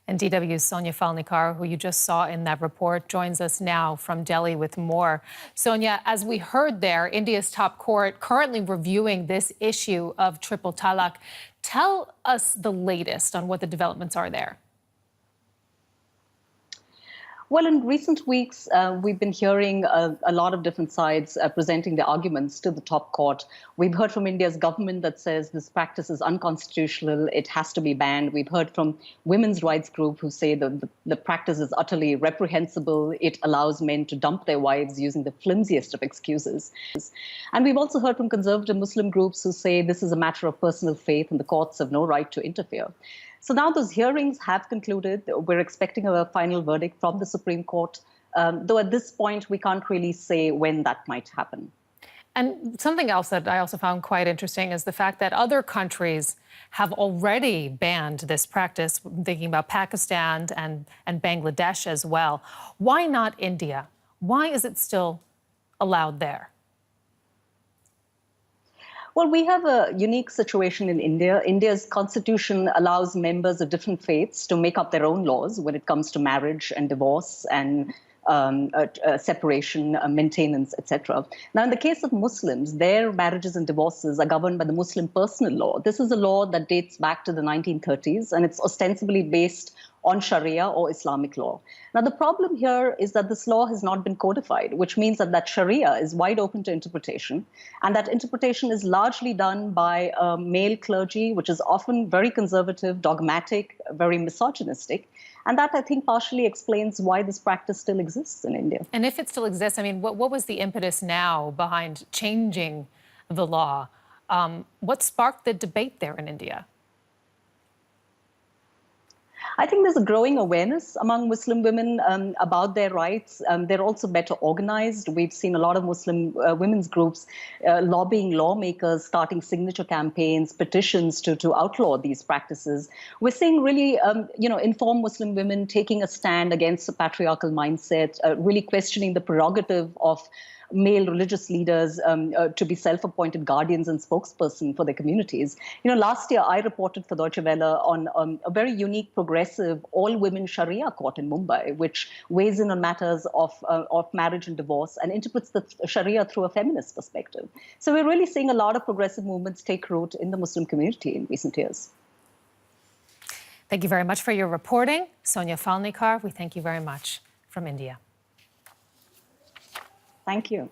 And DW's Sonia, who you just saw in that report, joins us now from Delhi with more. Sonia, as we heard there, India's top court currently reviewing this issue of triple talaq. Tell us the latest on what the developments are there. Well, in recent weeks, we've been hearing a lot of different sides presenting their arguments to the top court. We've heard from India's government that says this practice is unconstitutional, it has to be banned. We've heard from women's rights group who say the practice is utterly reprehensible. It allows men to dump their wives using the flimsiest of excuses. And we've also heard from conservative Muslim groups who say this is a matter of personal faith and the courts have no right to interfere. So now those hearings have concluded. We're expecting a final verdict from the Supreme Court, though at this point we can't really say when that might happen. And something else that I also found quite interesting is the fact that other countries have already banned this practice. I'm thinking about Pakistan and Bangladesh as well. Why not India? Why is it still allowed there? Well, we have a unique situation in India. India's constitution allows members of different faiths to make up their own laws when it comes to marriage and divorce and separation, maintenance, etc. Now, in the case of Muslims, their marriages and divorces are governed by the Muslim personal law. This is a law that dates back to the 1930s, and it's ostensibly based on Sharia or Islamic law. Now, the problem here is that this law has not been codified, which means that Sharia is wide open to interpretation, and that interpretation is largely done by male clergy, which is often very conservative, dogmatic, very misogynistic. And that, I think, partially explains why this practice still exists in India. And if it still exists, I mean, what was the impetus now behind changing the law? What sparked the debate there in India? I think there's a growing awareness among Muslim women about their rights. They're also better organized. We've seen a lot of Muslim women's groups lobbying lawmakers, starting signature campaigns, petitions to outlaw these practices. We're seeing really, informed Muslim women taking a stand against the patriarchal mindset, really questioning the prerogative of male religious leaders to be self-appointed guardians and spokesperson for their communities. Last year I reported for Deutsche Welle on a very unique, progressive, all-women Sharia court in Mumbai, which weighs in on matters of marriage and divorce and interprets the Sharia through a feminist perspective. So we're really seeing a lot of progressive movements take root in the Muslim community in recent years. Thank you very much for your reporting. Sonia Falnikar, we thank you very much from India. Thank you.